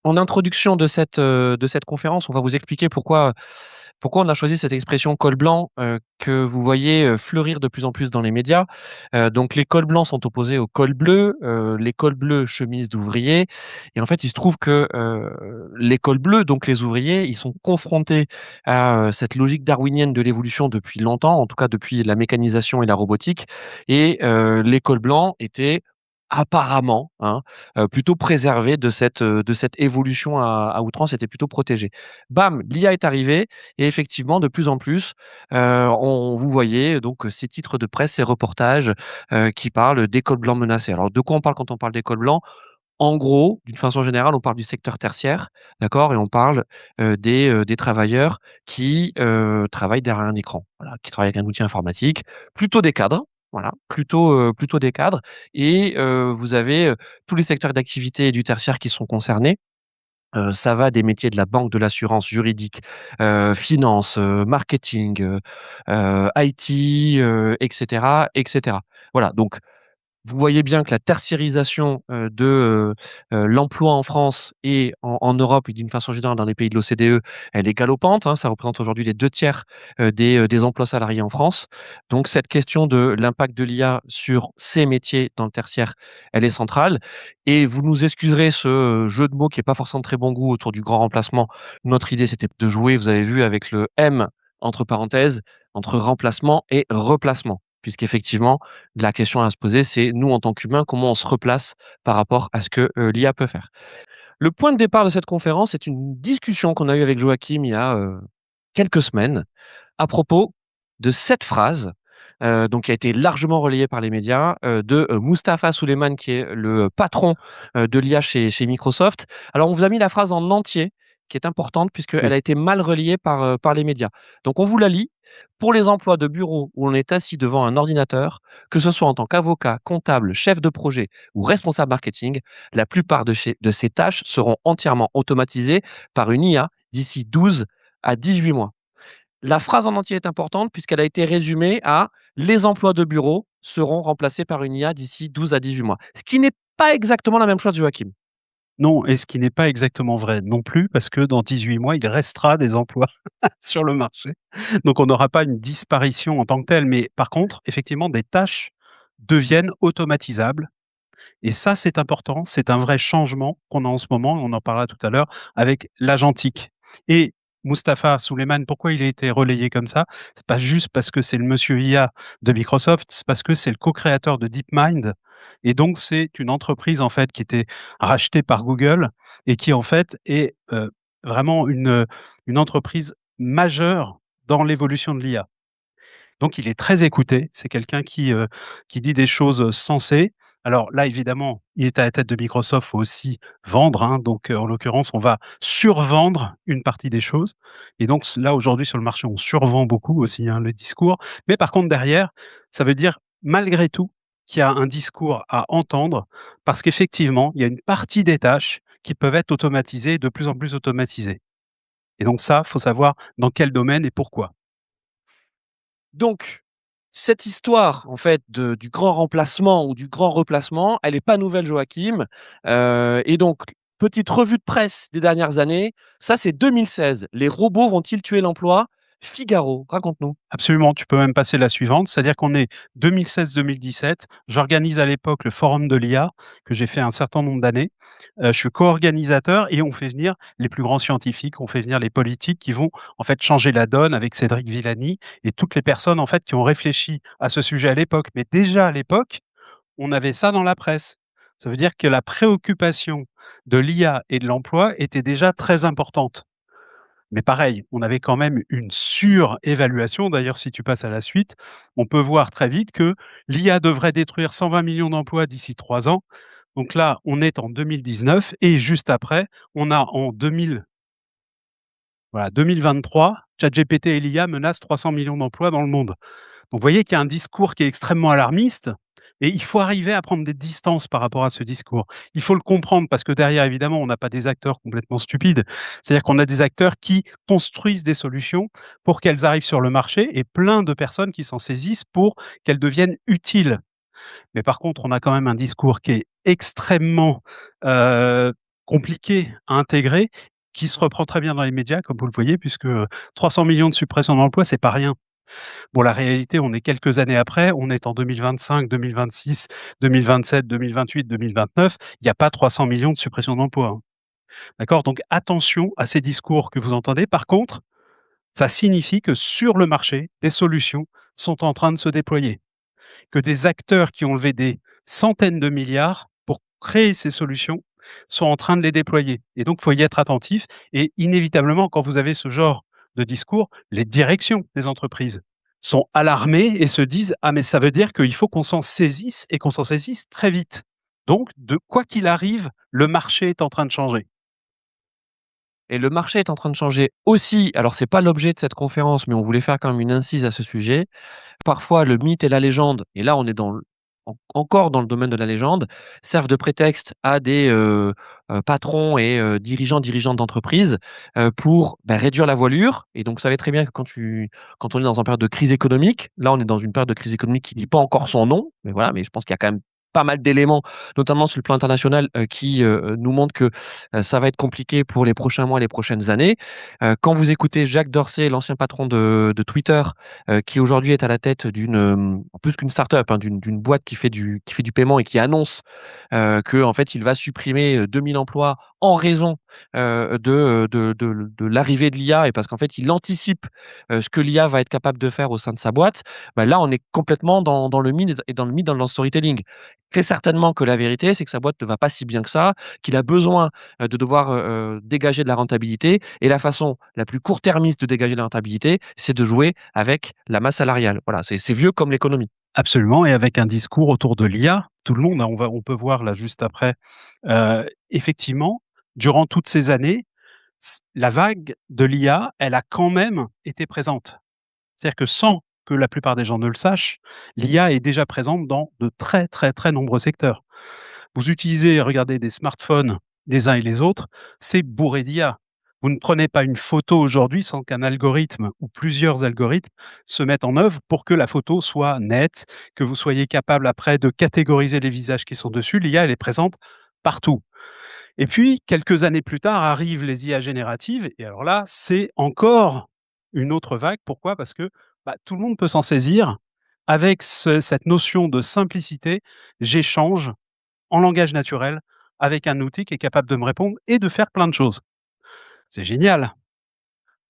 En introduction de cette conférence, on va vous expliquer pourquoi on a choisi cette expression col blanc, que vous voyez, fleurir de plus en plus dans les médias. Donc les cols blancs sont opposés aux cols bleus, les cols bleus, chemise d'ouvrier et en fait, il se trouve que, les cols bleus, donc les ouvriers, ils sont confrontés à, cette logique darwinienne de l'évolution depuis longtemps, en tout cas depuis la mécanisation et la robotique et les cols blancs étaient apparemment, hein, plutôt préservés de cette évolution à outrance, étaient plutôt protégés. Bam, l'IA est arrivée et effectivement, de plus en plus, on vous voyez donc ces titres de presse, ces reportages, qui parlent d'écoles blancs menacées. Alors de quoi on parle quand on parle d'écoles blancs? En gros, d'une façon générale, on parle du secteur tertiaire, d'accord? Et on parle, des travailleurs qui, travaillent derrière un écran, voilà, qui travaillent avec un outil informatique, plutôt des cadres, voilà, plutôt des cadres et vous avez, tous les secteurs d'activité du tertiaire qui sont concernés. Ça va des métiers de la banque, de l'assurance, juridique, finance, marketing, IT, et cetera. Voilà, donc vous voyez bien que la tertiarisation, l'emploi en France et en Europe et d'une façon générale dans les pays de l'OCDE, elle est galopante, hein. Ça représente aujourd'hui les 2/3, des emplois salariés en France. Donc cette question de l'impact de l'IA sur ces métiers dans le tertiaire, elle est centrale et vous nous excuserez ce, jeu de mots qui est pas forcément de très bon goût autour du grand remplacement. Notre idée, c'était de jouer, vous avez vu, avec le M entre parenthèses, entre remplacement et replacement. Puisqu'effectivement, la question à se poser, c'est nous, en tant qu'humains, comment on se replace par rapport à ce que, l'IA peut faire? Le point de départ de cette conférence est une discussion qu'on a eue avec Joachim il y a, quelques semaines à propos de cette phrase, donc qui a été largement relayée par les médias, de, Mustapha Suleiman qui est le patron, de l'IA chez Microsoft. Alors on vous a mis la phrase en entier, qui est importante puisqu'elle Oui. a été mal relayée par les médias. Donc on vous la lit. Pour les emplois de bureau où on est assis devant un ordinateur, que ce soit en tant qu'avocat, comptable, chef de projet ou responsable marketing, la plupart de ces tâches seront entièrement automatisées par une IA d'ici 12 à 18 mois. La phrase en entier est importante puisqu'elle a été résumée à: «Les emplois de bureau seront remplacés par une IA d'ici 12 à 18 mois». Ce qui n'est pas exactement la même chose, Joachim. Non, et ce qui n'est pas exactement vrai non plus, parce que dans 18 mois, il restera des emplois sur le marché. Donc on n'aura pas une disparition en tant que telle, mais par contre, effectivement, des tâches deviennent automatisables et ça, c'est important. C'est un vrai changement qu'on a en ce moment, on en parlera tout à l'heure, avec l'agentique et Mustapha Suleiman, pourquoi il a été relayé comme ça? C'est pas juste parce que c'est le monsieur IA de Microsoft, c'est parce que c'est le co-créateur de DeepMind et donc c'est une entreprise, en fait, qui était rachetée par Google et qui, en fait, est, vraiment une entreprise majeure dans l'évolution de l'IA. Donc il est très écouté, c'est quelqu'un qui dit des choses sensées. Alors là, évidemment, il est à la tête de Microsoft, faut aussi vendre, hein, donc en l'occurrence, on va survendre une partie des choses et donc là, aujourd'hui, sur le marché, on survend beaucoup aussi, hein, le discours. Mais par contre, derrière, ça veut dire, malgré tout, qu'il y a un discours à entendre parce qu'effectivement, il y a une partie des tâches qui peuvent être automatisées, de plus en plus automatisées et donc ça, faut savoir dans quel domaine et pourquoi. Donc, cette histoire, en fait, du grand remplacement ou du grand replacement, elle est pas nouvelle, Joachim. Et donc, petite revue de presse des dernières années, ça, c'est 2016. Les robots vont-ils tuer l'emploi? Figaro, raconte-nous. Absolument, tu peux même passer la suivante, c'est-à-dire qu'on est 2016-2017. J'organise à l'époque le forum de l'IA, que j'ai fait un certain nombre d'années. Je suis co-organisateur et on fait venir les plus grands scientifiques, on fait venir les politiques qui vont en fait changer la donne avec Cédric Villani et toutes les personnes en fait qui ont réfléchi à ce sujet à l'époque. Mais déjà à l'époque, on avait ça dans la presse. Ça veut dire que la préoccupation de l'IA et de l'emploi était déjà très importante. Mais pareil, on avait quand même une surévaluation. D'ailleurs, si tu passes à la suite, on peut voir très vite que l'IA devrait détruire 120 millions d'emplois d'ici 3 ans. Donc là, on est en 2019 et juste après, on a en 2023, ChatGPT et l'IA menacent 300 millions d'emplois dans le monde. Donc vous voyez qu'il y a un discours qui est extrêmement alarmiste et il faut arriver à prendre des distances par rapport à ce discours. Il faut le comprendre parce que derrière, évidemment, on n'a pas des acteurs complètement stupides. C'est-à-dire qu'on a des acteurs qui construisent des solutions pour qu'elles arrivent sur le marché et plein de personnes qui s'en saisissent pour qu'elles deviennent utiles. Mais par contre, on a quand même un discours qui est extrêmement, heu, compliqué à intégrer, qui se reprend très bien dans les médias, comme vous le voyez, puisque, 300 millions de suppressions d'emplois, c'est pas rien. Bon, la réalité, on est quelques années après, on est en 2025-2026, 2027-2028-2029, il y a pas 300 millions de suppressions d'emplois, hein. D'accord? Donc attention à ces discours que vous entendez. Par contre, ça signifie que sur le marché, des solutions sont en train de se déployer, que des acteurs qui ont levé des centaines de milliards pour créer ces solutions sont en train de les déployer et donc il faut y être attentif et inévitablement quand vous avez ce genre de discours, les directions des entreprises sont alarmées et se disent: «Ah mais ça veut dire qu'il faut qu'on s'en saisisse et qu'on s'en saisisse très vite». Donc de quoi qu'il arrive, le marché est en train de changer. Et le marché est en train de changer aussi. Alors c'est pas l'objet de cette conférence, mais on voulait faire quand même une incise à ce sujet. Parfois le mythe et la légende, et là on est dans encore dans le domaine de la légende, servent de prétexte à des, patrons et dirigeantes d'entreprise, pour, bah, réduire la voilure. Et donc vous savez très bien que quand on est dans une période de crise économique, là on est dans une période de crise économique qui dit pas encore son nom, mais voilà, mais je pense qu'il y a quand même pas mal d'éléments, notamment sur le plan international, qui, nous montrent que, ça va être compliqué pour les prochains mois, les prochaines années. Quand vous écoutez Jacques Dorsey, l'ancien patron de Twitter, qui aujourd'hui est à la tête plus qu'une start-up, hein, d'une boîte qui fait du paiement et qui annonce, qu'en fait il va supprimer, 2 000 emplois en raison, de l'arrivée de l'IA, et parce qu'en fait il anticipe, ce que l'IA va être capable de faire au sein de sa boîte. Bah, là on est complètement dans le mythe et dans le mythe, dans le storytelling. Très certainement que la vérité, c'est que sa boîte ne va pas si bien que ça, qu'il a besoin, de devoir, dégager de la rentabilité, et la façon la plus court-termiste de dégager de la rentabilité, c'est de jouer avec la masse salariale. Voilà, c'est vieux comme l'économie. Absolument et avec un discours autour de l'IA, tout le monde, hein, on peut voir là juste après, effectivement, durant toutes ces années, la vague de l'IA, elle a quand même été présente. C'est-à-dire que sans que la plupart des gens ne le sachent, l'IA est déjà présente dans de très, très, très nombreux secteurs. Vous utilisez, regardez des smartphones les uns et les autres, c'est bourré d'IA. Vous ne prenez pas une photo aujourd'hui sans qu'un algorithme ou plusieurs algorithmes se mettent en œuvre pour que la photo soit nette, que vous soyez capable après de catégoriser les visages qui sont dessus. L'IA, elle est présente partout. Et puis, quelques années plus tard, arrivent les IA génératives et alors là, c'est encore une autre vague. Pourquoi? Parce que, bah, tout le monde peut s'en saisir avec cette notion de simplicité. J'échange en langage naturel avec un outil qui est capable de me répondre et de faire plein de choses. C'est génial,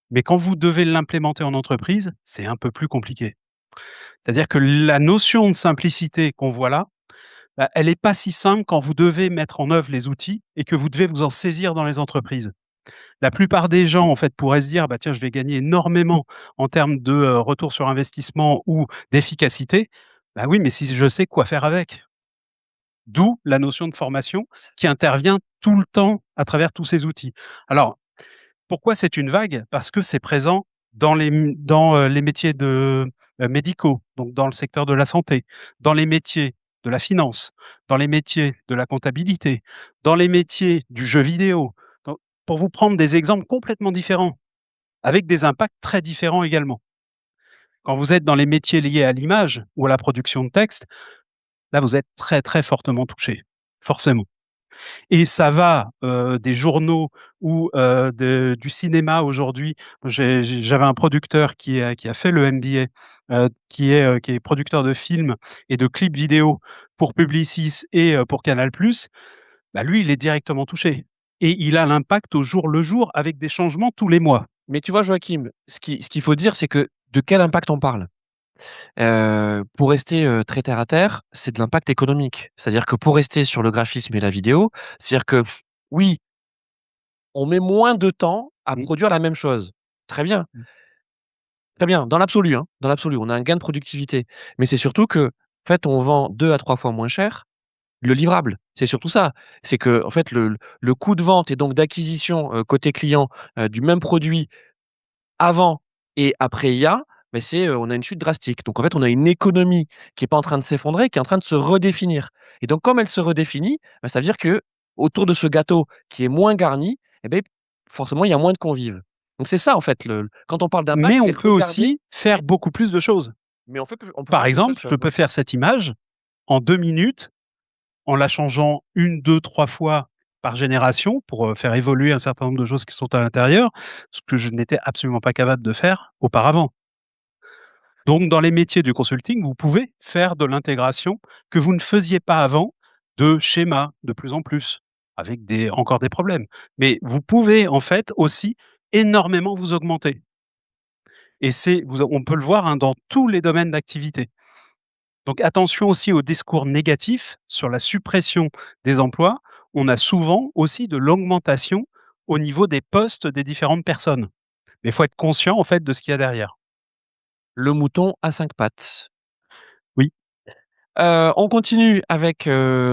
mais quand vous devez l'implémenter en entreprise, c'est un peu plus compliqué. C'est-à-dire que la notion de simplicité qu'on voit là, bah, elle n'est pas si simple quand vous devez mettre en œuvre les outils et que vous devez vous en saisir dans les entreprises. La plupart des gens, en fait, pourraient se dire: «Bah, tiens, je vais gagner énormément en termes de, retour sur investissement ou d'efficacité». Bah, oui, mais si je sais quoi faire avec. D'où la notion de formation qui intervient tout le temps à travers tous ces outils. Alors, pourquoi c'est une vague? Parce que c'est présent dans les métiers médicaux, donc dans le secteur de la santé, dans les métiers de la finance, dans les métiers de la comptabilité, dans les métiers du jeu vidéo. Donc pour vous prendre des exemples complètement différents, avec des impacts très différents également. Quand vous êtes dans les métiers liés à l'image ou à la production de texte, là vous êtes très, très fortement touché, forcément. Et ça va, des journaux ou du cinéma aujourd'hui. J'avais un producteur qui a fait le MBA, qui est producteur de films et de clips vidéo pour Publicis et pour Canal+. Bah, lui, il est directement touché et il a l'impact au jour le jour avec des changements tous les mois. Mais tu vois, Joachim, ce qu'il faut dire, c'est que de quel impact on parle? Pour rester, très terre à terre, c'est de l'impact économique. C'est-à-dire que pour rester sur le graphisme et la vidéo, c'est-à-dire que, oui, on met moins de temps à Mmh, produire la même chose. Très bien, mmh. très bien, dans l'absolu, hein, dans l'absolu, on a un gain de productivité. Mais c'est surtout que, en fait, on vend 2 à 3 fois moins cher le livrable. C'est surtout ça. C'est que, en fait, le coût de vente et donc d'acquisition, côté client, du même produit avant et après IA, beh, on a une chute drastique. Donc en fait, on a une économie qui est pas en train de s'effondrer, qui est en train de se redéfinir. Et donc comme elle se redéfinit, bah, ça veut dire que autour de ce gâteau qui est moins garni, et beh, forcément, il y a moins de convives. Donc c'est ça en fait le quand on parle d'impact, Mais c'est on peut regarder, aussi faire beaucoup plus de choses. on peut Par faire plein de exemple, je choses, bien peux sûr. faire cette image en 2 minutes en la changeant une, deux, 3 fois par génération pour, faire évoluer un certain nombre de choses qui sont à l'intérieur, ce que je n'étais absolument pas capable de faire auparavant. Donc dans les métiers du consulting, vous pouvez faire de l'intégration que vous ne faisiez pas avant, de schémas de plus en plus, avec des encore des problèmes. Mais vous pouvez en fait aussi énormément vous augmenter et c'est vous on peut le voir, hein, dans tous les domaines d'activité. Donc attention aussi aux discours négatifs sur la suppression des emplois. On a souvent aussi de l'augmentation au niveau des postes des différentes personnes. Mais il faut être conscient en fait de ce qu'il y a derrière. Le mouton à 5 pattes. Oui. On continue avec,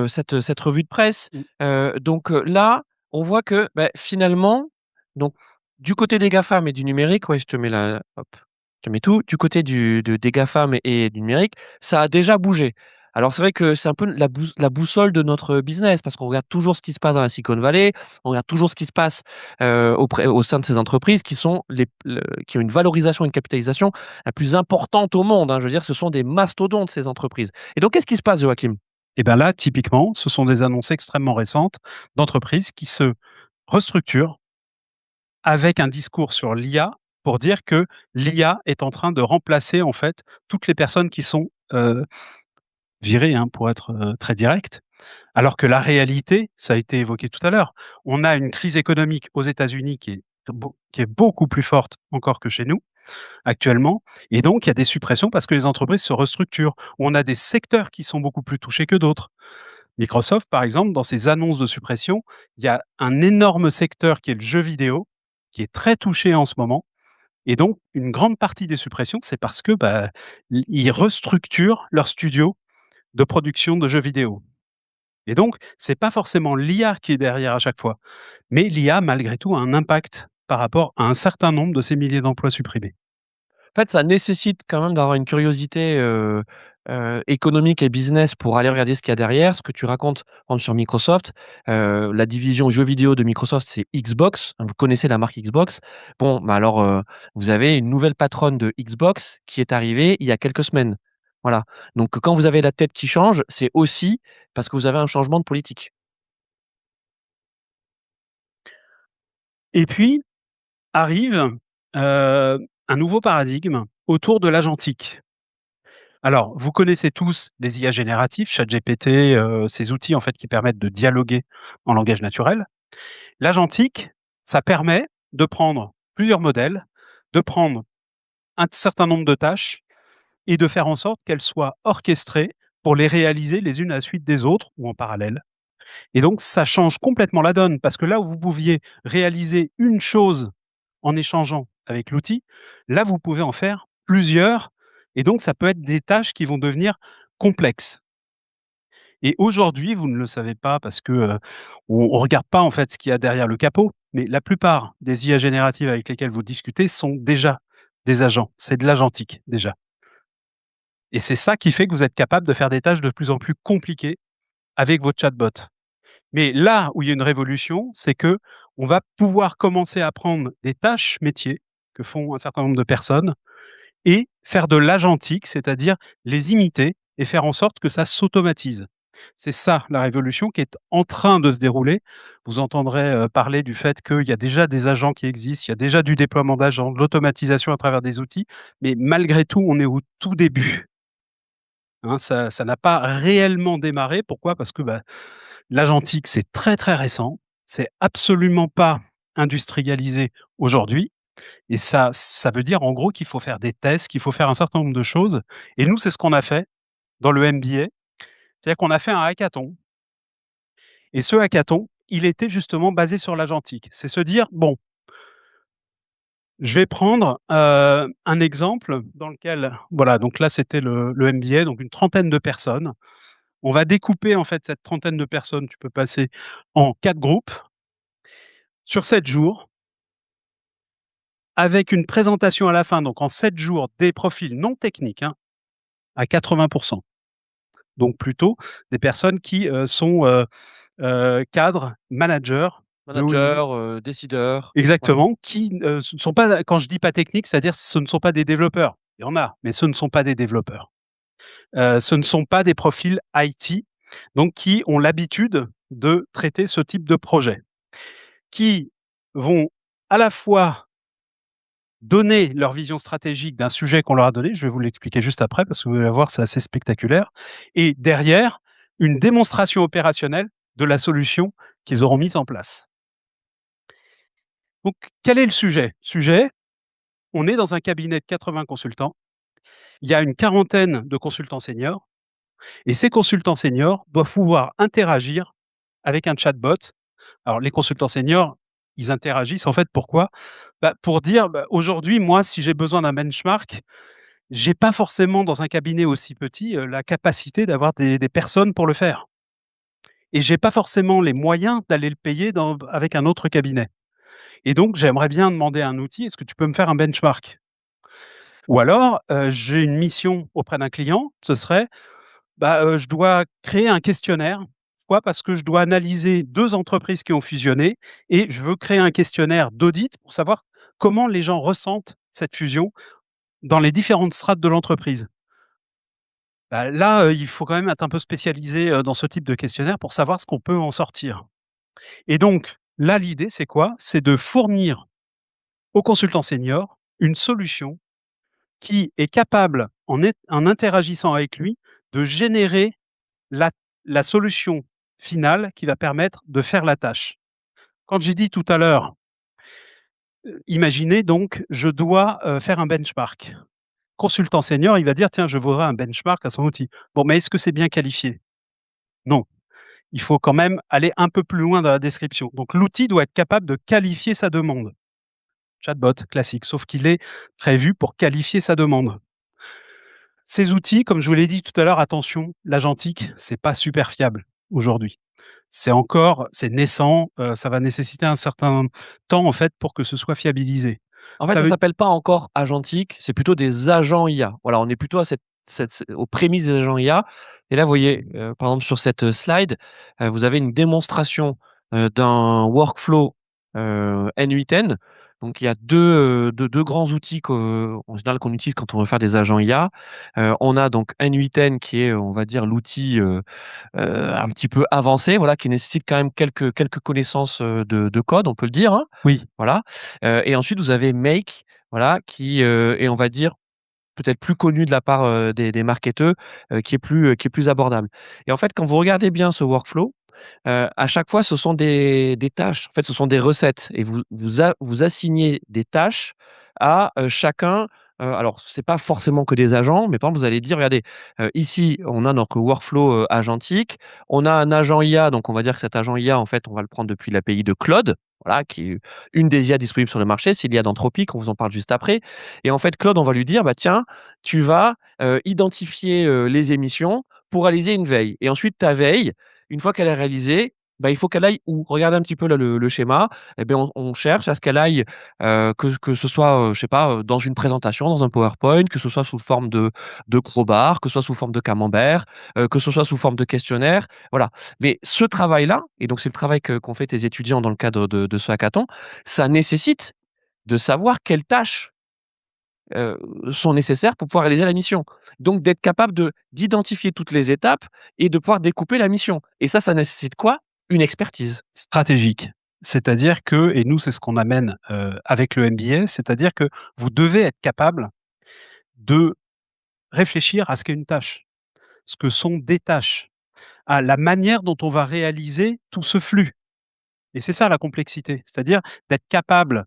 cette revue de presse. Mmh. Là, on voit que, finalement, donc du côté des GAFAM et du numérique, ouais, je te mets la hop, je te mets tout. Du côté des GAFAM et du numérique, ça a déjà bougé. Alors c'est vrai que c'est un peu la boussole de notre business parce qu'on regarde toujours ce qui se passe dans la Silicon Valley, on regarde toujours ce qui se passe, au sein de ces entreprises qui sont qui ont une valorisation, une capitalisation la plus importante au monde, hein. Je veux dire, ce sont des mastodontes, ces entreprises. Et donc, qu'est-ce qui se passe, Joachim? Et ben là, typiquement, ce sont des annonces extrêmement récentes d'entreprises qui se restructurent avec un discours sur l'IA pour dire que l'IA est en train de remplacer en fait toutes les personnes qui sont, virées, hein, pour être, très direct. Alors que la réalité, ça a été évoqué tout à l'heure, on a une crise économique aux États-Unis qui est beaucoup plus forte encore que chez nous actuellement et donc il y a des suppressions parce que les entreprises se restructurent. On a des secteurs qui sont beaucoup plus touchés que d'autres. Microsoft, par exemple, dans ses annonces de suppression, il y a un énorme secteur qui est le jeu vidéo, qui est très touché en ce moment et donc une grande partie des suppressions, c'est parce que, ils restructurent leurs studios de production de jeux vidéo et donc c'est pas forcément l'IA qui est derrière à chaque fois, mais l'IA malgré tout a un impact par rapport à un certain nombre de ces milliers d'emplois supprimés. En fait, ça nécessite quand même d'avoir une curiosité, économique et business pour aller regarder ce qu'il y a derrière. Ce que tu racontes, par exemple, sur Microsoft, la division jeux vidéo de Microsoft, c'est Xbox. Vous connaissez la marque Xbox. Bon, alors, vous avez une nouvelle patronne de Xbox qui est arrivée il y a quelques semaines. Voilà. Donc quand vous avez la tête qui change, c'est aussi parce que vous avez un changement de politique. Et puis arrive, un nouveau paradigme autour de l'agentique. Alors, vous connaissez tous les IA génératifs, ChatGPT, ces outils en fait qui permettent de dialoguer en langage naturel. L'agentique, ça permet de prendre plusieurs modèles, de prendre un certain nombre de tâches et de faire en sorte qu'elles soient orchestrées pour les réaliser les unes à la suite des autres ou en parallèle. Et donc ça change complètement la donne parce que là où vous pouviez réaliser une chose en échangeant avec l'outil, là vous pouvez en faire plusieurs et donc ça peut être des tâches qui vont devenir complexes. Et aujourd'hui, vous ne le savez pas parce que, on regarde pas en fait ce qu'il y a derrière le capot, mais la plupart des IA génératives avec lesquelles vous discutez sont déjà des agents. C'est de l'agentique déjà. Et c'est ça qui fait que vous êtes capable de faire des tâches de plus en plus compliquées avec votre chatbot. Mais là où il y a une révolution, c'est que on va pouvoir commencer à prendre des tâches métiers que font un certain nombre de personnes et faire de l'agentique, c'est-à-dire les imiter et faire en sorte que ça s'automatise. C'est ça la révolution qui est en train de se dérouler. Vous entendrez, parler du fait qu'il y a déjà des agents qui existent, il y a déjà du déploiement d'agents, de l'automatisation à travers des outils, mais malgré tout, on est au tout début, hein. Ça n'a pas réellement démarré. Pourquoi? Parce que, l'agentique, c'est très, très récent. C'est absolument pas industrialisé aujourd'hui et ça veut dire en gros qu'il faut faire des tests, qu'il faut faire un certain nombre de choses et nous, c'est ce qu'on a fait dans le MBA. C'est-à-dire qu'on a fait un hackathon et ce hackathon, il était justement basé sur l'agentique. C'est se dire: «Bon, je vais prendre, un exemple dans lequel» voilà, donc là, c'était le MBA, donc une trentaine de personnes. On va découper en fait cette trentaine de personnes, tu peux passer en 4 groupes sur 7 jours avec une présentation à la fin, donc en 7 jours, des profils non techniques, hein, à 80. Donc plutôt des personnes qui, sont, cadres, managers de haut niveau. Manager, décideur, ouais. Exactement, qui, ce ne sont pas quand je dis pas techniques, c'est-à-dire ce ne sont pas des développeurs. Il y en a, mais ce ne sont pas des développeurs. Ce ne sont pas des profils IT, donc qui ont l'habitude de traiter ce type de projet, qui vont à la fois donner leur vision stratégique d'un sujet qu'on leur a donné, je vais vous l'expliquer juste après parce que vous allez voir, c'est assez spectaculaire, et derrière, une démonstration opérationnelle de la solution qu'ils auront mise en place. Donc, quel est le sujet? Sujet, on est dans un cabinet de 80 consultants, il y a une quarantaine de consultants seniors, et ces consultants seniors doivent pouvoir interagir avec un chatbot. Alors les consultants seniors, ils interagissent en fait pourquoi? Bah, pour dire: «Bah, aujourd'hui, moi, si j'ai besoin d'un benchmark, j'ai pas forcément dans un cabinet aussi petit, la capacité d'avoir des personnes pour le faire et j'ai pas forcément les moyens d'aller le payer avec un autre cabinet et donc j'aimerais bien demander un outil: "Est-ce que tu peux me faire un benchmark?"» Ou alors, j'ai une mission auprès d'un client, ce serait: «Bah, je dois créer un questionnaire». Pourquoi? Parce que je dois analyser 2 entreprises qui ont fusionné et je veux créer un questionnaire d'audit pour savoir comment les gens ressentent cette fusion dans les différentes strates de l'entreprise. Bah, là, il faut quand même être un peu spécialisé, dans ce type de questionnaire pour savoir ce qu'on peut en sortir. Et donc là, l'idée, c'est quoi? C'est de fournir aux consultants seniors une solution qui est capable, en interagissant avec lui, de générer la la solution finale qui va permettre de faire la tâche. Quand j'ai dit tout à l'heure, imaginez donc, je dois, faire un benchmark. Consultant senior, il va dire: «Tiens, je voudrais un benchmark à son outil». Bon, mais est-ce que c'est bien qualifié? Non. Il faut quand même aller un peu plus loin dans la description. Donc l'outil doit être capable de qualifier sa demande. Chatbot classique, sauf qu'il est prévu pour qualifier sa demande. Ces outils, comme je vous l'ai dit tout à l'heure, attention, l'agentique, c'est pas super fiable aujourd'hui. C'est naissant, ça va nécessiter un certain temps en fait pour que ce soit fiabilisé. En fait, Ça ça veut s'appelle pas encore agentique, c'est plutôt des agents IA. Voilà, on est plutôt à aux prémices des agents IA et là, vous voyez, par exemple sur cette, slide, vous avez une démonstration, d'un workflow, N8N. Donc il y a 2 grands outils en général qu'on utilise quand on veut faire des agents IA. On a donc N8N qui est, on va dire l'outil, un petit peu avancé, voilà, qui nécessite quand même quelques connaissances, de code, on peut le dire, hein. oui, Voilà, et ensuite vous avez Make, voilà, qui, est on va dire peut-être plus connu de la part, des marketeurs, qui est plus abordable et en fait, quand vous regardez bien ce workflow, à chaque fois, ce sont des tâches. En fait, ce sont des recettes et vous assignez des tâches à, chacun, alors c'est pas forcément que des agents, mais par exemple, vous allez dire: «Regardez, ici, on a notre workflow, agentique. On a un agent IA», donc on va dire que cet agent IA, en fait, on va le prendre depuis l'API de Claude, voilà, qui est une des IA disponibles sur le marché. C'est l'IA d'Anthropic, on vous en parle juste après et en fait, Claude, on va lui dire: «Bah, tiens, tu vas, identifier, les émissions pour réaliser une veille et ensuite ta veille, une fois qu'elle est réalisée, bah, il faut qu'elle aille où? Regardez un petit peu là le schéma et bien on cherche à ce qu'elle aille, que ce soit, je sais pas, dans une présentation, dans un PowerPoint, que ce soit sous forme de crowbar, que ce soit sous forme de camembert, que ce soit sous forme de questionnaire, voilà. Mais ce travail-là et donc c'est le travail qu'ont fait tes étudiants dans le cadre de ce hackathon, ça nécessite de savoir quelles tâches heu, sont nécessaires pour pouvoir réaliser la mission. Donc d'être capable d'identifier toutes les étapes et de pouvoir découper la mission et ça nécessite quoi? Une expertise. stratégique. C'est-à-dire que et nous, c'est ce qu'on amène, avec le MBA, c'est-à-dire que vous devez être capable de réfléchir à ce qu'est une tâche, ce que sont des tâches, à la manière dont on va réaliser tout ce flux et c'est ça la complexité. C'est-à-dire d'être capable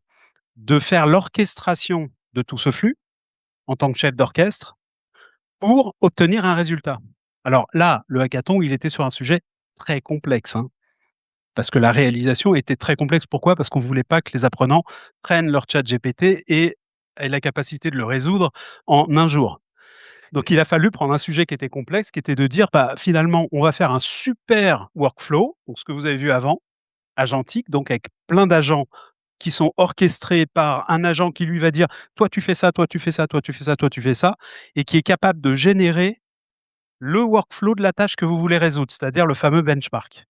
de faire l'orchestration de tout ce flux en tant que chef d'orchestre pour obtenir un résultat. Alors là, le hackathon, il était sur un sujet très complexe, hein, parce que la réalisation était très complexe. Pourquoi? Parce qu'on voulait pas que les apprenants prennent leur chat GPT et aient la capacité de le résoudre en un jour. Donc il a fallu prendre un sujet qui était complexe, qui était de dire: «Bah, finalement, on va faire un super workflow», donc ce que vous avez vu avant, agentique, donc avec plein d'agents qui sont orchestrés par un agent qui lui va dire: «Toi tu fais ça, toi tu fais ça, toi tu fais ça, toi tu fais ça» et qui est capable de générer le workflow de la tâche que vous voulez résoudre, c'est-à-dire le fameux benchmark.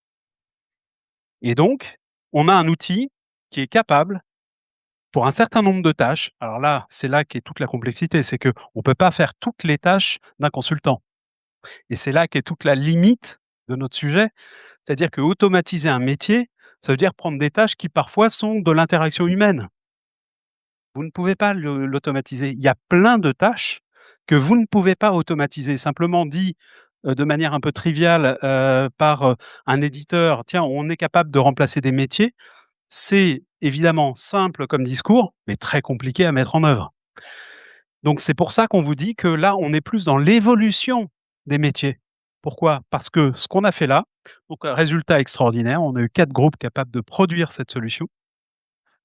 Et donc, on a un outil qui est capable, pour un certain nombre de tâches, alors là, c'est là qu'est toute la complexité, c'est qu'on ne peut pas faire toutes les tâches d'un consultant et c'est là qu'est toute la limite de notre sujet, C'est-à-dire qu'automatiser un métier, ça veut dire prendre des tâches qui parfois sont de l'interaction humaine. Vous ne pouvez pas l'automatiser. Il y a plein de tâches que vous ne pouvez pas automatiser. Simplement dit, de manière un peu triviale, par, un éditeur: «Tiens, on est capable de remplacer des métiers». C'est évidemment simple comme discours, mais très compliqué à mettre en œuvre. Donc c'est pour ça qu'on vous dit que là, on est plus dans l'évolution des métiers. Pourquoi? Parce que ce qu'on a fait là, donc un résultat extraordinaire, on a eu 4 groupes capables de produire cette solution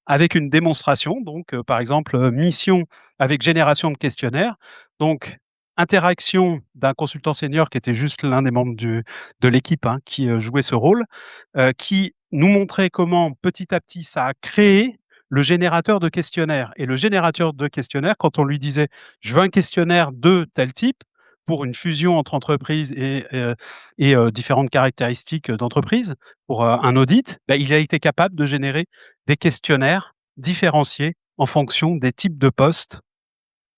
avec une démonstration, donc par exemple, mission avec génération de questionnaires, donc interaction d'un consultant senior qui était juste l'un des membres de l'équipe, hein, qui, jouait ce rôle, qui nous montrait comment petit à petit ça a créé le générateur de questionnaires et le générateur de questionnaires quand on lui disait: «Je veux un questionnaire de tel type», pour une fusion entre entreprises et différentes caractéristiques, d'entreprise, pour, un audit, bah, il a été capable de générer des questionnaires différenciés en fonction des types de postes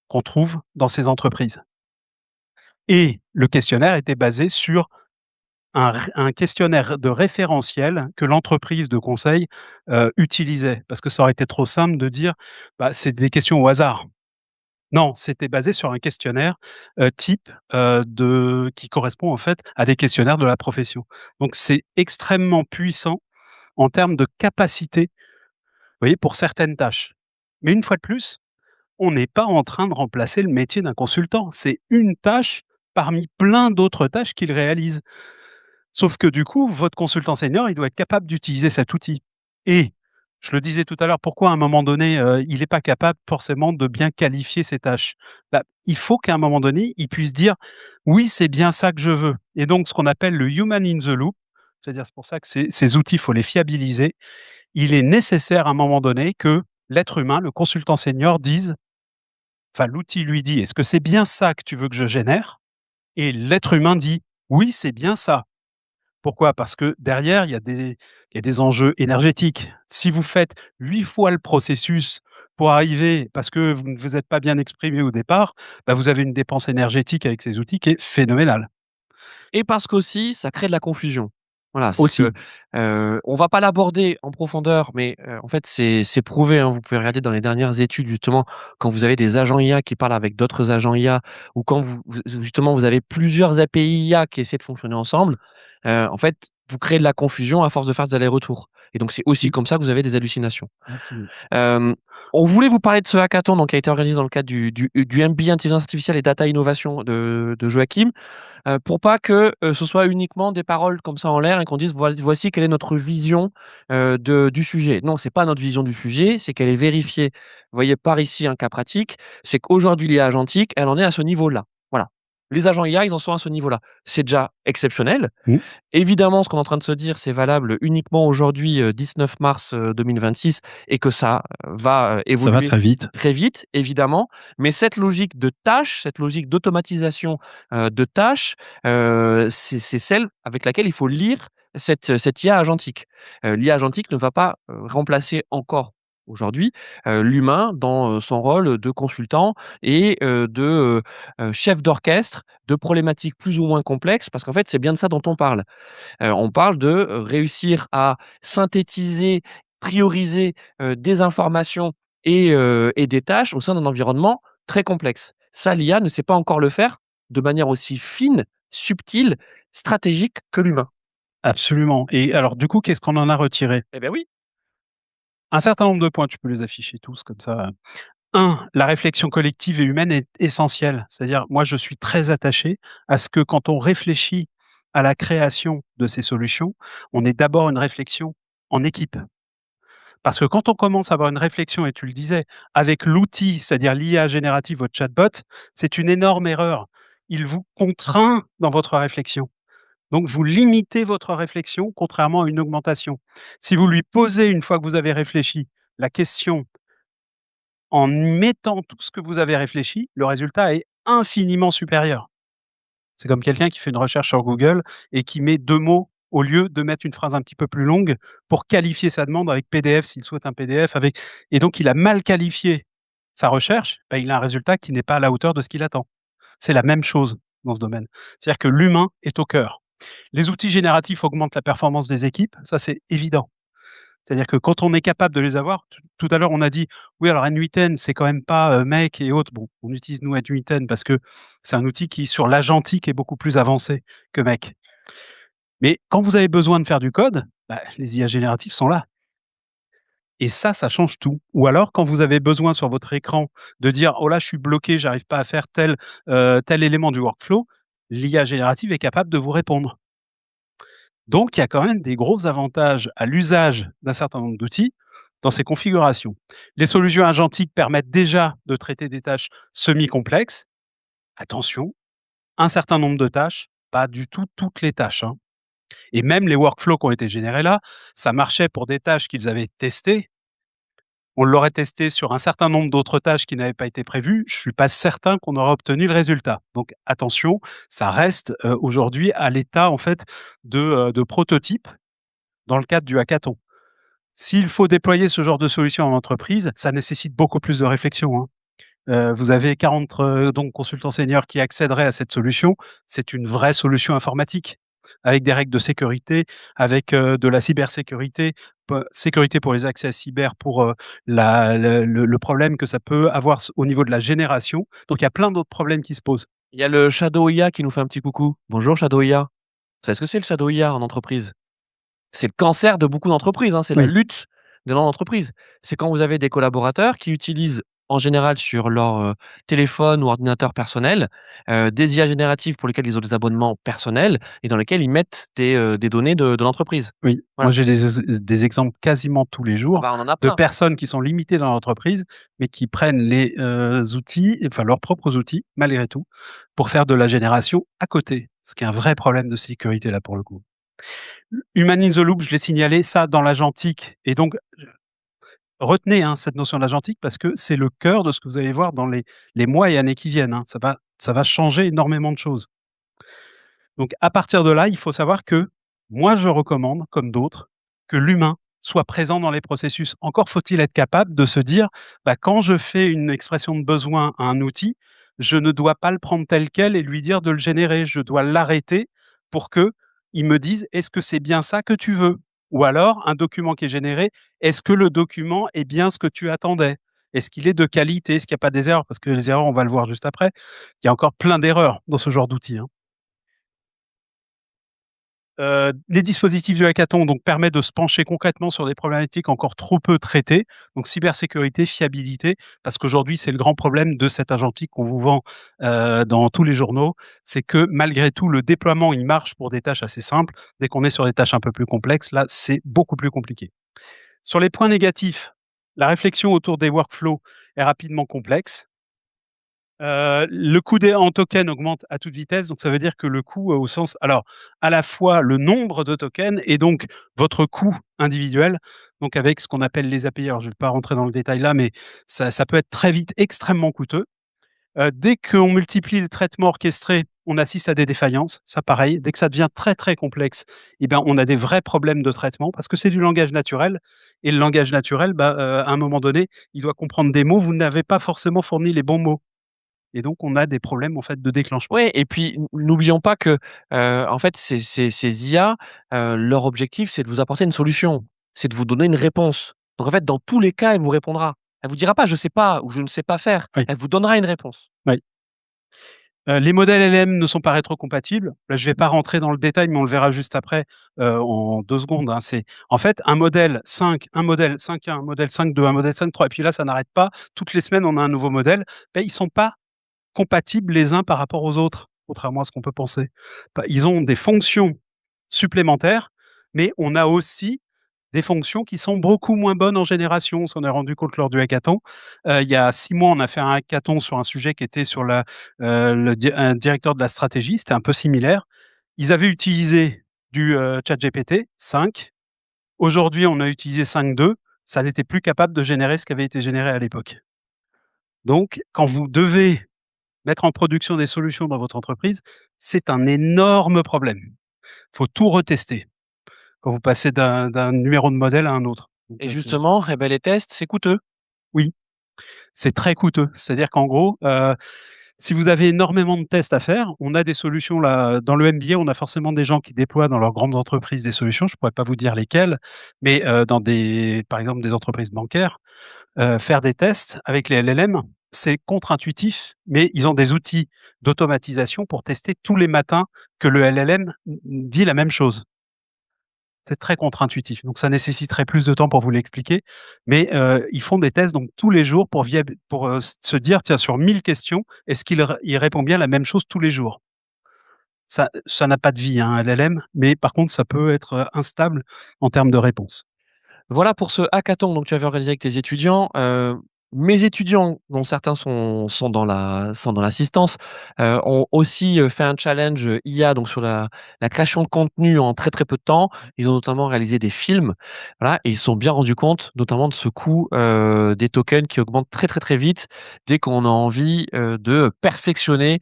qu'on trouve dans ces entreprises. Et le questionnaire était basé sur un questionnaire de référentiel que l'entreprise de conseil, utilisait. Parce que ça aurait été trop simple de dire: «Bah, c'est des questions au hasard». Non, c'était basé sur un questionnaire, type, de qui correspond en fait à des questionnaires de la profession. Donc c'est extrêmement puissant en termes de capacité, vous voyez, pour certaines tâches. Mais une fois de plus, on n'est pas en train de remplacer le métier d'un consultant. C'est une tâche parmi plein d'autres tâches qu'il réalise. Sauf que du coup, votre consultant senior, il doit être capable d'utiliser cet outil. Et je le disais tout à l'heure, pourquoi à un moment donné, il n'est pas capable forcément de bien qualifier ses tâches? Bah, il faut qu'à un moment donné, il puisse dire: «Oui, c'est bien ça que je veux», et donc ce qu'on appelle le human in the loop, c'est-à-dire c'est pour ça que ces outils, il faut les fiabiliser. Il est nécessaire à un moment donné que l'être humain, le consultant senior dise, enfin l'outil lui dit: «Est-ce que c'est bien ça que tu veux que je génère?» Et l'être humain dit: «Oui, c'est bien ça». Pourquoi? Parce que derrière, il y a des enjeux énergétiques. Si vous faites 8 fois le processus pour arriver parce que vous ne vous êtes pas bien exprimé au départ, bah, vous avez une dépense énergétique avec ces outils qui est phénoménale. Et parce qu'aussi, ça crée de la confusion. Voilà, c'est que, Aussi. on va pas l'aborder en profondeur, mais, en fait, c'est prouvé, hein. Vous pouvez regarder dans les dernières études, justement, quand vous avez des agents IA qui parlent avec d'autres agents IA ou quand vous justement, vous avez plusieurs API IA qui essaient de fonctionner ensemble, en fait, vous créez de la confusion à force de faire des allers-retours et donc c'est aussi Mmh. comme ça que vous avez des hallucinations. Absolument. Hem, on voulait vous parler de ce hackathon donc qui a été organisé dans le cadre du MBA Intelligence artificielle et data innovation de Joachim. Pour pas que, ce soit uniquement des paroles comme ça en l'air et qu'on dise: Voici quelle est notre vision, du sujet». Non, c'est pas notre vision du sujet, c'est qu'elle est vérifiée. Vous voyez, par ici un cas pratique, c'est qu'aujourd'hui l'IA agentique, elle en est à ce niveau-là. Voilà. Les agents IA, ils en sont à ce niveau-là. C'est déjà exceptionnel. Mmh. Évidemment, ce qu'on est en train de se dire, c'est valable uniquement aujourd'hui, 19 mars, 2026 et que ça, va, Ça va évoluer très vite. très vite, évidemment. Mais cette logique de tâches, cette logique d'automatisation, de tâches, c'est celle avec laquelle il faut lire cette IA agentique. L'IA agentique ne va pas, remplacer encore aujourd'hui, l'humain dans, son rôle de consultant et chef d'orchestre de problématiques plus ou moins complexes parce qu'en fait, c'est bien de ça dont on parle. On parle de, réussir à synthétiser, prioriser, des informations et des tâches au sein d'un environnement très complexe. Ça, l'IA ne sait pas encore le faire de manière aussi fine, subtile, stratégique que l'humain. Absolument. Et alors du coup, qu'est-ce qu'on en a retiré? Eh beh, oui. Un certain nombre de points, tu peux les afficher tous comme ça. Un, la réflexion collective et humaine est essentielle. C'est-à-dire, moi, je suis très attaché à ce que quand on réfléchit à la création de ces solutions, on ait d'abord une réflexion en équipe. Parce que quand on commence à avoir une réflexion, et tu le disais, avec l'outil, c'est-à-dire l'IA générative, votre chatbot, c'est une énorme erreur. Il vous contraint dans votre réflexion. Donc, vous limitez votre réflexion, contrairement à une augmentation. Si vous lui posez, une fois que vous avez réfléchi, la question en y mettant tout ce que vous avez réfléchi, le résultat est infiniment supérieur. C'est comme quelqu'un qui fait une recherche sur Google et qui met 2 mots au lieu de mettre une phrase un petit peu plus longue pour qualifier sa demande avec PDF s'il souhaite un PDF avec, et donc il a mal qualifié sa recherche, bah, il a un résultat qui n'est pas à la hauteur de ce qu'il attend. C'est la même chose dans ce domaine. C'est-à-dire que l'humain est au cœur. Les outils génératifs augmentent la performance des équipes, ça c'est évident. C'est-à-dire que quand on est capable de les avoir, tout à l'heure on a dit: «Oui alors n8n c'est quand même pas, Make et autres». Bon, on utilise nous n8n parce que c'est un outil qui sur l'agentique est beaucoup plus avancé que Make. Mais quand vous avez besoin de faire du code, bah, les IA génératifs sont là et ça change tout. Ou alors quand vous avez besoin sur votre écran de dire: «Oh là je suis bloqué, j'arrive pas à faire tel élément du workflow», l'IA générative est capable de vous répondre. Donc il y a quand même des gros avantages à l'usage d'un certain nombre d'outils dans ces configurations. Les solutions agentiques permettent déjà de traiter des tâches semi-complexes. Attention, un certain nombre de tâches, pas du tout toutes les tâches, hein. Et même les workflows qui ont été générés là, ça marchait pour des tâches qu'ils avaient testées. On l'aurait testé sur un certain nombre d'autres tâches qui n'avaient pas été prévues. Je suis pas certain qu'on aurait obtenu le résultat. Donc attention, ça reste, aujourd'hui à l'état en fait de prototype dans le cadre du hackathon. S'il faut déployer ce genre de solution en entreprise, ça nécessite beaucoup plus de réflexion, hein. Vous avez 40, donc consultants seniors qui accéderaient à cette solution. C'est une vraie solution informatique avec des règles de sécurité, avec, de la cybersécurité, sécurité pour les accès cyber, pour, la le problème que ça peut avoir au niveau de la génération. Donc il y a plein d'autres problèmes qui se posent. Il y a le Shadow IA qui nous fait un petit coucou. Bonjour Shadow IA. Vous savez ce que c'est le Shadow IA en entreprise? C'est le cancer de beaucoup d'entreprises, hein, c'est la Oui, lutte de l'entreprise. C'est quand vous avez des collaborateurs qui utilisent en général sur leur, téléphone ou ordinateur personnel, des IA génératives pour lesquelles ils ont des abonnements personnels et dans lesquels ils mettent des données de l'entreprise. oui. Moi Voilà. j'ai des exemples quasiment tous les Ah jours bah, on en a de plein. personnes qui sont limitées dans l'entreprise, mais qui prennent les, outils, enfin leurs propres outils, malgré tout, pour faire de la génération à côté. Ce qui est un vrai problème de sécurité là, pour le coup. Human in the loop, je l'ai signalé, ça dans l'agentique et donc retenez, hein, cette notion d'agentique parce que c'est le cœur de ce que vous allez voir dans les mois et années qui viennent, hein. Ça va changer énormément de choses. Donc à partir de là, il faut savoir que moi, je recommande, comme d'autres, que l'humain soit présent dans les processus. Encore faut-il être capable de se dire: «Bah, quand je fais une expression de besoin à un outil, je ne dois pas le prendre tel quel et lui dire de le générer. Je dois l'arrêter pour qu'il me dise: "Est-ce que c'est bien ça que tu veux?" Ou alors un document qui est généré: «Est-ce que le document est bien ce que tu attendais? Est-ce qu'il est de qualité? Est-ce qu'il y a pas des erreurs?» parce que les erreurs, on va le voir juste après. Il y a encore plein d'erreurs dans ce genre d'outils, hein. Les dispositifs du hackathon donc permettent de se pencher concrètement sur des problématiques encore trop peu traitées, donc cybersécurité, fiabilité, parce qu'aujourd'hui, c'est le grand problème de cette agentique qu'on vous vend, dans tous les journaux. C'est que malgré tout, le déploiement, il marche pour des tâches assez simples. Dès qu'on est sur des tâches un peu plus complexes, là, c'est beaucoup plus compliqué. Sur les points négatifs, la réflexion autour des workflows est rapidement complexe. Le coût des en token augmente à toute vitesse, donc ça veut dire que le coût, au sens alors, à la fois le nombre de tokens et donc votre coût individuel, donc avec ce qu'on appelle les API. Alors je ne vais pas rentrer dans le détail là, mais ça peut être très vite extrêmement coûteux. Dès qu'on multiplie les traitements orchestrés, on assiste à des défaillances. Ça pareil, dès que ça devient très, très complexe, eh ben, on a des vrais problèmes de traitement parce que c'est du langage naturel et le langage naturel, bah, à un moment donné, il doit comprendre des mots, vous n'avez pas forcément fourni les bons mots. Et donc on a des problèmes en fait de déclenchement. Ouais et puis n'oublions pas que, en fait ces IA, leur objectif c'est de vous apporter une solution. C'est de vous donner une réponse. Donc en fait dans tous les cas, elle vous répondra. Elle vous dira pas: «Je sais pas» ou «Je ne sais pas faire». Oui, Elle vous donnera une réponse. oui. Les modèles LM ne sont pas rétrocompatibles. Là, je vais pas rentrer dans le détail, mais on le verra juste après, en 2 secondes, hein. C'est en fait un modèle 5, un modèle 5.1, un modèle 5.2, un modèle 5.3 et puis là, ça n'arrête pas. Toutes les semaines, on a un nouveau modèle. Beh, ils sont pas compatibles les uns par rapport aux autres, contrairement à ce qu'on peut penser. Bah, ils ont des fonctions supplémentaires, mais on a aussi des fonctions qui sont beaucoup moins bonnes en génération. On s'en est rendu compte lors du hackathon. Il y a 6 mois, on a fait un hackathon sur un sujet qui était sur un directeur de la stratégie, c'était un peu similaire. Ils avaient utilisé du, ChatGPT 5. Aujourd'hui, on a utilisé 5.2, ça n'était plus capable de générer ce qui avait été généré à l'époque. Donc quand vous devez mettre en production des solutions dans votre entreprise, c'est un énorme problème. Il faut tout retester quand vous passez d'un numéro de modèle à un autre. Donc Et là, c'est justement, et les tests, c'est coûteux. oui, c'est très coûteux. C'est-à-dire qu'en gros, Si vous avez énormément de tests à faire, on a des solutions là dans le MBA, on a forcément des gens qui déploient dans leurs grandes entreprises des solutions. Je pourrais pas vous dire lesquelles, mais dans des par exemple des entreprises bancaires, faire des tests avec les LLM, c'est contre-intuitif, mais ils ont des outils d'automatisation pour tester tous les matins que le LLM dit la même chose. C'est très contre-intuitif, donc ça nécessiterait plus de temps pour vous l'expliquer, mais ils font des tests donc tous les jours pour, se dire: «Tiens, sur 1000 questions, est-ce qu'il répond bien la même chose tous les jours?» Ça n'a pas de vie, hein, un LLM, mais par contre, ça peut être, instable en termes de réponse. Voilà pour ce hackathon donc tu avais organisé avec tes étudiants. Mes étudiants, dont certains sont dans l'assistance, ont aussi, fait un challenge, IA donc sur la création de contenu en très, très peu de temps. Ils ont notamment réalisé des films, voilà et ils se sont bien rendus compte, notamment de ce coût, des tokens qui augmente très, très, très vite dès qu'on a envie, de perfectionner,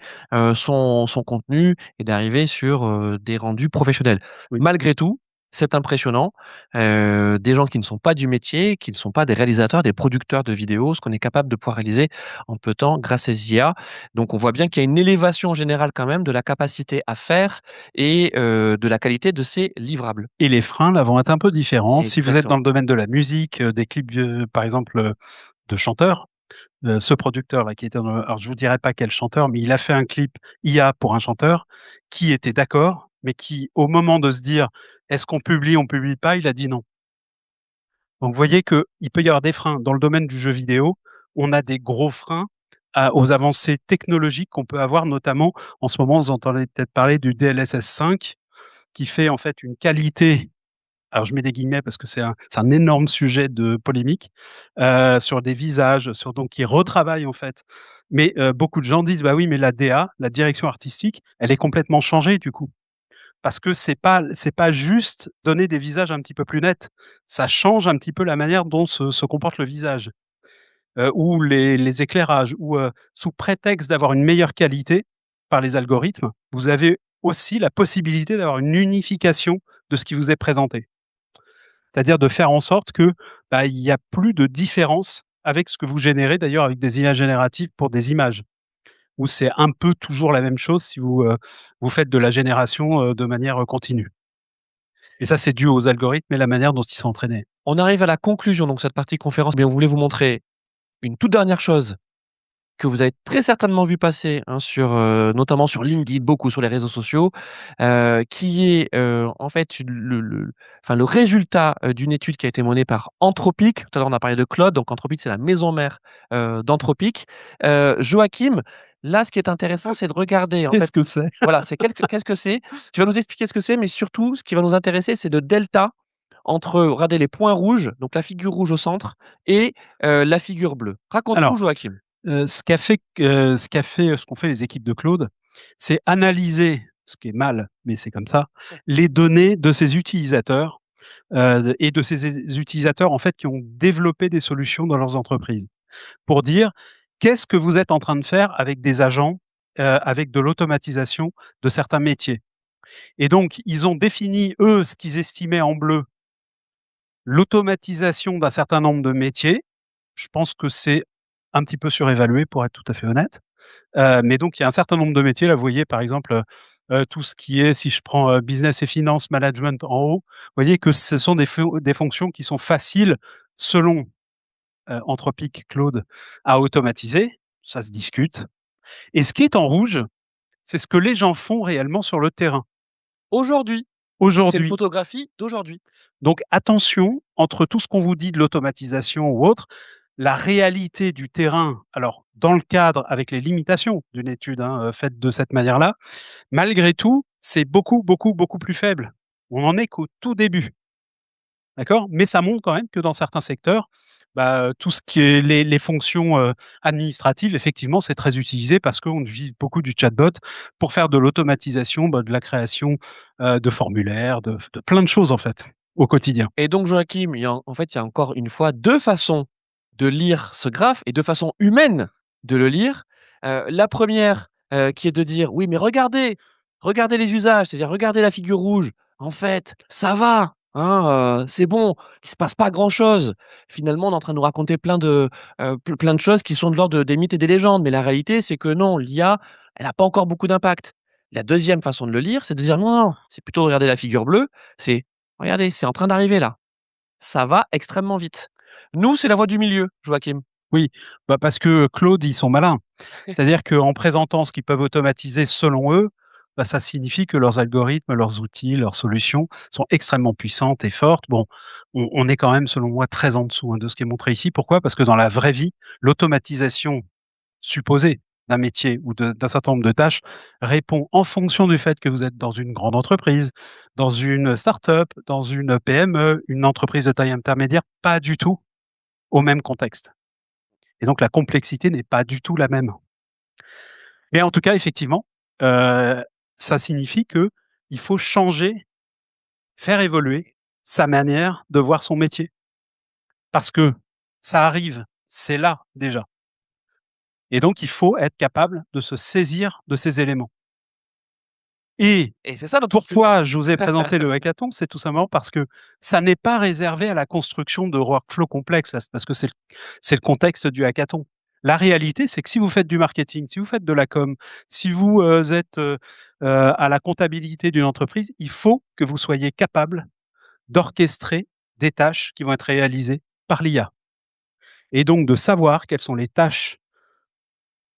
son contenu et d'arriver sur, des rendus professionnels. Oui. Malgré tout, c'est impressionnant. Des gens qui ne sont pas du métier, qui ne sont pas des réalisateurs, des producteurs de vidéos, ce qu'on est capable de pouvoir réaliser en peu de temps grâce à ces IA. Donc on voit bien qu'il y a une élévation générale quand même de la capacité à faire et de la qualité de ces livrables. Et les freins, là, vont être un peu différents. Si vous êtes dans Exactement. le domaine de la musique, des clips, par exemple, de chanteurs, ce producteur-là qui était dans alors je vous dirai pas quel chanteur, mais il a fait un clip IA pour un chanteur qui était d'accord, mais qui, au moment de se dire: «Est-ce qu'on publie, on publie pas?» il a dit: «Non». Donc vous voyez qu'il peut y avoir des freins. Dans le domaine du jeu vidéo, on a des gros freins aux avancées technologiques qu'on peut avoir, notamment en ce moment, vous entendez peut-être parler du DLSS 5 qui fait en fait une qualité, alors je mets des guillemets parce que c'est un énorme sujet de polémique, sur des visages, sur donc qui retravaille en fait. Mais beaucoup de gens disent: «Bah oui, mais la DA, la direction artistique, elle est complètement changée du coup». Parce que c'est pas juste donner des visages un petit peu plus nets. Ça change un petit peu la manière dont se comporte le visage, ou les éclairages ou, sous prétexte d'avoir une meilleure qualité par les algorithmes, vous avez aussi la possibilité d'avoir une unification de ce qui vous est présenté. C'est-à-dire de faire en sorte que, bah, il y a plus de différence avec ce que vous générez d'ailleurs avec des IA génératives pour des images, où c'est un peu toujours la même chose si vous faites de la génération, de manière, continue. Et ça, c'est dû aux algorithmes et la manière dont ils sont entraînés. On arrive à la conclusion donc de cette partie conférence, mais on voulait vous montrer une toute dernière chose que vous avez très certainement vu passer, hein, sur, notamment sur LinkedIn, beaucoup sur les réseaux sociaux, qui est, en fait le résultat, d'une étude qui a été menée par Anthropic. Tout à l'heure, on a parlé de Claude, donc Anthropic, c'est la maison mère, d'Anthropic. Joachim, là, ce qui est intéressant, c'est de regarder, en Qu'est-ce fait que c'est? voilà, qu'est-ce que c'est? Tu vas nous expliquer ce que c'est, mais surtout, ce qui va nous intéresser, c'est le delta entre, regardez les points rouges, donc la figure rouge au centre et la figure bleue. Raconte-nous, Alors, Joachim. ce qu'ont fait les équipes de Claude, c'est analyser, ce qui est mal, mais c'est comme ça, les données de ces utilisateurs, et de ces utilisateurs, en fait, qui ont développé des solutions dans leurs entreprises. Pour dire: «Qu'est-ce que vous êtes en train de faire avec des agents, avec de l'automatisation de certains métiers?» Et donc ils ont défini, eux, ce qu'ils estimaient en bleu, l'automatisation d'un certain nombre de métiers. Je pense que c'est un petit peu surévalué pour être tout à fait honnête. Mais donc il y a un certain nombre de métiers, là, vous voyez par exemple, tout ce qui est si je prends, business et finance management en haut, vous voyez que ce sont des fonctions qui sont faciles selon, Anthropic Claude à automatiser, ça se discute. Et ce qui est en rouge, c'est ce que les gens font réellement sur le terrain, Aujourd'hui, c'est une aujourd'hui. photographie d'aujourd'hui. Donc attention, entre tout ce qu'on vous dit de l'automatisation ou autre, la réalité du terrain, alors dans le cadre avec les limitations d'une étude, hein, faite de cette manière-là, malgré tout, c'est beaucoup, beaucoup, beaucoup plus faible. On en est qu'au tout début, d'accord? Mais ça montre quand même que dans certains secteurs, bah, tout ce qui est les fonctions, administratives, effectivement, c'est très utilisé parce qu'on utilise beaucoup du chatbot pour faire de l'automatisation, bah, de la création, de formulaires, de plein de choses, en fait, au quotidien. Et donc Joachim, il y a encore une fois 2 façons de lire ce graphe et 2 façons humaines de le lire. La première, qui est de dire: «Oui, mais regardez, regardez les usages, c'est-à-dire regardez la figure rouge. En fait, ça va. hein, c'est bon, il se passe pas grand-chose. Finalement, on est en train de nous raconter plein de choses qui sont de l'ordre des mythes et des légendes. Mais la réalité, c'est que non, l'IA, elle a pas encore beaucoup d'impact. La deuxième façon de le lire, c'est de dire: «Non, non, c'est plutôt de regarder la figure bleue, c'est: "Regardez, c'est en train d'arriver là, ça va extrêmement vite"». Nous, c'est la voie du milieu, Joachim. Oui, bah, parce que Claude, ils sont malins. C'est-à-dire qu'en présentant ce qu'ils peuvent automatiser selon eux, bah, ça signifie que leurs algorithmes, leurs outils, leurs solutions sont extrêmement puissantes et fortes. Bon, on est quand même, selon moi, très en dessous, hein, de ce qui est montré ici. Pourquoi? Parce que dans la vraie vie, l'automatisation supposée d'un métier ou d'un certain nombre de tâches répond en fonction du fait que vous êtes dans une grande entreprise, dans une start-up, dans une PME, une entreprise de taille intermédiaire, pas du tout au même contexte. Et donc la complexité n'est pas du tout la même. Mais en tout cas, effectivement, heu, ça signifie qu'il faut changer, faire évoluer sa manière de voir son métier. Parce que ça arrive, c'est là déjà, et donc il faut être capable de se saisir de ces éléments. Et Et c'est ça notre conclusion. pourquoi je vous ai présenté le hackathon? C'est tout simplement parce que ça n'est pas réservé à la construction de workflows complexes, là, c'est parce que c'est le contexte du hackathon. La réalité, c'est que si vous faites du marketing, si vous faites de la com, si vous, êtes, à la comptabilité d'une entreprise, il faut que vous soyez capable d'orchestrer des tâches qui vont être réalisées par l'IA, et donc de savoir quelles sont les tâches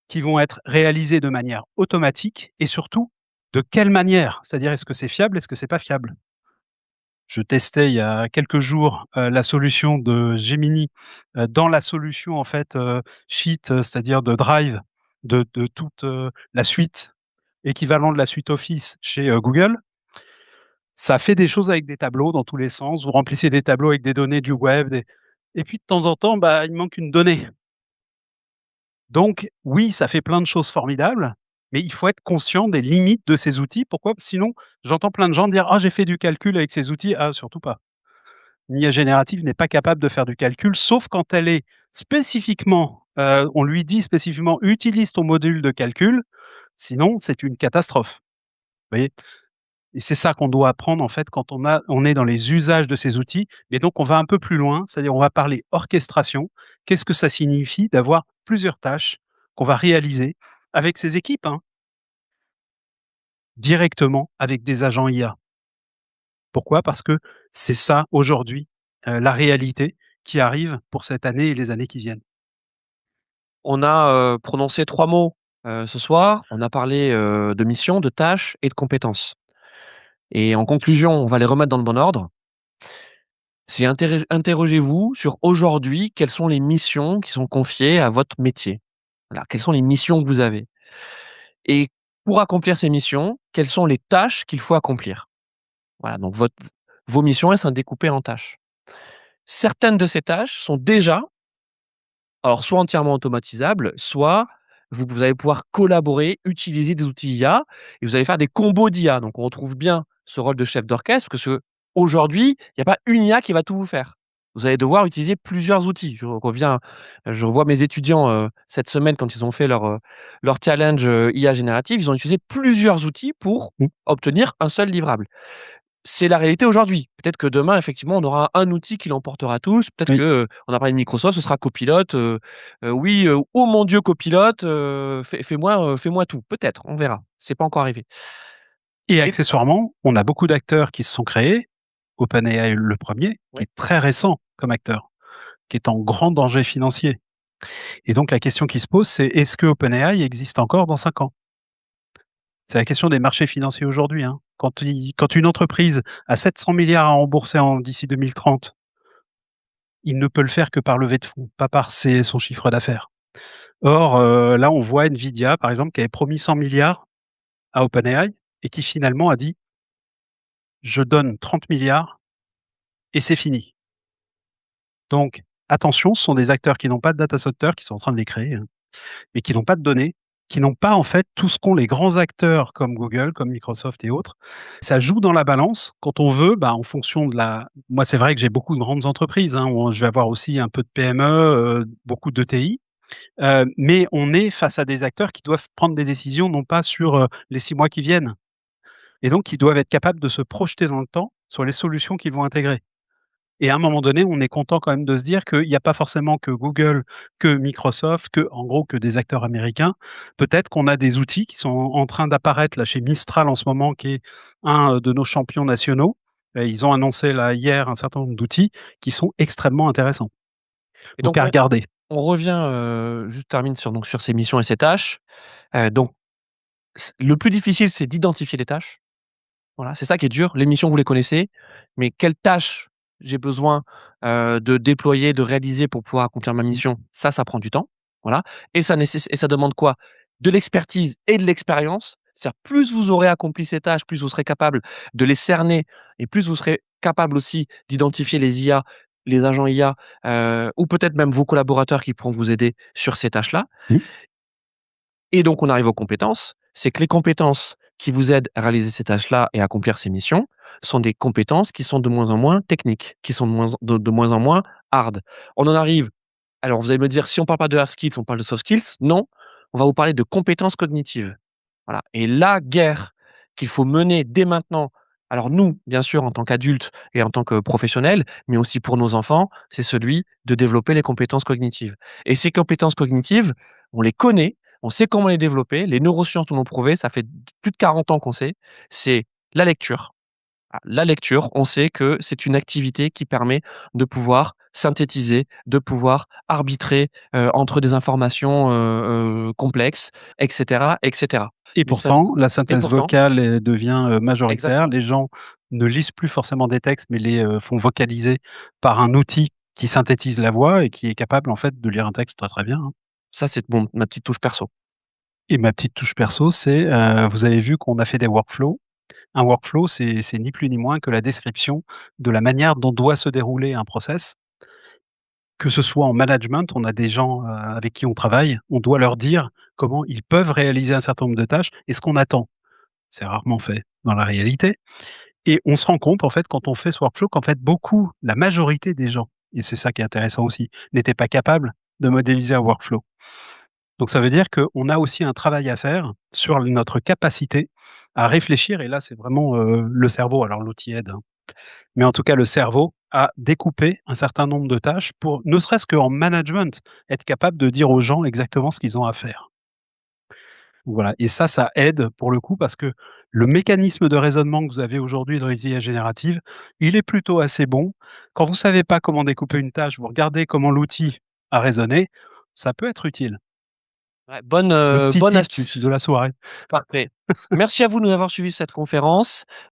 qui vont être réalisées de manière automatique, et surtout de quelle manière? C'est-à-dire, est-ce que c'est fiable? Est-ce que c'est pas fiable? Je testais il y a quelques jours, la solution de Gemini, dans la solution en fait, Sheet, c'est-à-dire de Drive de toute, la suite équivalent de la suite Office chez, Google. Ça fait des choses avec des tableaux dans tous les sens. Vous remplissez des tableaux avec des données du web, des et puis de temps en temps, bah, il manque une donnée. Donc oui, ça fait plein de choses formidables, mais il faut être conscient des limites de ces outils. Pourquoi? Sinon, j'entends plein de gens dire: «Ah, j'ai fait du calcul avec ces outils». Ah, surtout pas. Une IA générative n'est pas capable de faire du calcul, sauf quand elle est spécifiquement, on lui dit spécifiquement: «Utilise ton module de calcul», sinon c'est une catastrophe. Vous voyez? Et c'est ça qu'on doit apprendre en fait quand on est dans les usages de ces outils, et donc on va un peu plus loin, c'est-à-dire on va parler orchestration. Qu'est-ce que ça signifie d'avoir plusieurs tâches qu'on va réaliser avec ses équipes, hein, directement avec des agents IA? Pourquoi? Parce que c'est ça aujourd'hui, la réalité qui arrive pour cette année et les années qui viennent. On a, prononcé 3 mots, ce soir. On a parlé, de mission, de tâches et de compétences. Et en conclusion, on va les remettre dans le bon ordre. C'est interrogez-vous sur aujourd'hui, quelles sont les missions qui sont confiées à votre métier? Voilà, quelles sont les missions que vous avez? Et pour accomplir ces missions, quelles sont les tâches qu'il faut accomplir? Voilà, donc vos missions, elles sont découpées en tâches. Certaines de ces tâches sont déjà, alors soit entièrement automatisables, soit vous allez pouvoir collaborer, utiliser des outils IA et vous allez faire des combos d'IA. Donc on retrouve bien ce rôle de chef d'orchestre parce qu'aujourd'hui, il y a pas une IA qui va tout vous faire. Vous allez devoir utiliser plusieurs outils. Je revois mes étudiants, cette semaine quand ils ont fait leur challenge, IA générative, ils ont utilisé plusieurs outils pour Mmh. obtenir un seul livrable. C'est la réalité aujourd'hui. Peut-être que demain, effectivement, on aura un outil qui l'emportera tous. Peut-être que, Oui, on a parlé de Microsoft, ce sera Copilot, oui, «Oh mon Dieu, Copilot, fais-moi tout». Peut-être, on verra. C'est pas encore arrivé. et Et accessoirement, on a beaucoup d'acteurs qui se sont créés. OpenAI le premier, qui ouais, est très récent comme acteur, qui est en grand danger financier, et donc la question qui se pose, c'est: est-ce que OpenAI existe encore dans 5 ans? C'est la question des marchés financiers aujourd'hui, hein. Quand une entreprise a 700 milliards à rembourser d'ici 2030, il ne peut le faire que par levée de fonds, pas par son chiffre d'affaires. Or, là, on voit Nvidia, par exemple, qui avait promis 100 milliards à OpenAI et qui finalement a dit: «Je donne 30 milliards et c'est fini». Donc attention, ce sont des acteurs qui n'ont pas de data center, qui sont en train de les créer, hein, mais qui n'ont pas de données, qui n'ont pas en fait tout ce qu'ont les grands acteurs comme Google, comme Microsoft et autres. Ça joue dans la balance quand on veut, bah, en fonction de la moi, c'est vrai que j'ai beaucoup de grandes entreprises, hein, je vais avoir aussi un peu de PME, beaucoup d'ETI, mais on est face à des acteurs qui doivent prendre des décisions non pas sur, les 6 mois qui viennent, et donc qui doivent être capables de se projeter dans le temps sur les solutions qu'ils vont intégrer. Et à un moment donné, on est content quand même de se dire qu'il y a pas forcément que Google, que Microsoft, que en gros, que des acteurs américains. Peut-être qu'on a des outils qui sont en train d'apparaître là chez Mistral en ce moment, qui est un, de nos champions nationaux. Ils ont annoncé là hier un certain nombre d'outils qui sont extrêmement intéressants. Et Donc donc à regarder. on revient, juste termine sur donc sur ces missions et ces tâches. Donc le plus difficile, c'est d'identifier les tâches. Voilà, c'est ça qui est dur. Les missions, vous les connaissez, mais quelles tâches j'ai besoin, de déployer, de réaliser pour pouvoir accomplir ma Mmh. mission? Ça prend du temps, voilà et ça demande quoi? De l'expertise et de l'expérience. C'est-à-dire plus vous aurez accompli ces tâches, plus vous serez capable de les cerner et plus vous serez capable aussi d'identifier les IA, les agents IA, ou peut-être même vos collaborateurs qui pourront vous aider sur ces tâches-là. Mmh. Et donc on arrive aux compétences. C'est que les compétences qui vous aident à réaliser ces tâches-là et à accomplir ces missions sont des compétences qui sont de moins en moins techniques, qui sont de moins en moins hard. On en arrive alors vous allez me dire: «Si on parle pas de hard skills, on parle de soft skills». Non, on va vous parler de compétences cognitives. Voilà et la guerre qu'il faut mener dès maintenant, alors nous, bien sûr, en tant qu'adultes et en tant que professionnels, mais aussi pour nos enfants, c'est celui de développer les compétences cognitives et ces compétences cognitives, on les connaît, on sait comment les développer. Les neurosciences nous l'ont prouvé, ça fait plus de 40 ans qu'on sait. C'est la lecture. La lecture, on sait que c'est une activité qui permet de pouvoir synthétiser, de pouvoir arbitrer, entre des informations, complexes et cetera. Et Mais ça pourtant, la et synthèse pourtant vocale, devient, majoritaire. exactement. Les gens ne lisent plus forcément des textes, mais les, font vocaliser par un outil qui synthétise la voix et qui est capable, en fait, de lire un texte très, très bien, hein. Ça, c'est bon, ma petite touche perso. Et ma petite touche perso, c'est, vous avez vu qu'on a fait des workflows. Un workflow, c'est ni plus ni moins que la description de la manière dont doit se dérouler un process. Que ce soit en management, on a des gens, avec qui on travaille, on doit leur dire comment ils peuvent réaliser un certain nombre de tâches et ce qu'on attend. C'est rarement fait dans la réalité et on se rend compte, en fait, quand on fait ce workflow, qu'en fait, la majorité des gens et c'est ça qui est intéressant aussi, n'étaient pas capables de modéliser un workflow. Donc ça veut dire qu'on a aussi un travail à faire sur notre capacité à réfléchir et là, c'est vraiment, le cerveau, alors l'outil aide, hein, mais en tout cas le cerveau à découper un certain nombre de tâches pour, ne serait-ce qu'en management, être capable de dire aux gens exactement ce qu'ils ont à faire. Voilà et ça aide pour le coup parce que le mécanisme de raisonnement que vous avez aujourd'hui dans les IA génératives, il est plutôt assez bon. Quand vous savez pas comment découper une tâche, vous regardez comment l'outil a raisonné, ça peut être utile. Ouais, Le petit bonne tips astuce. de la soirée. Parfait. Merci à vous de nous avoir suivis cette conférence.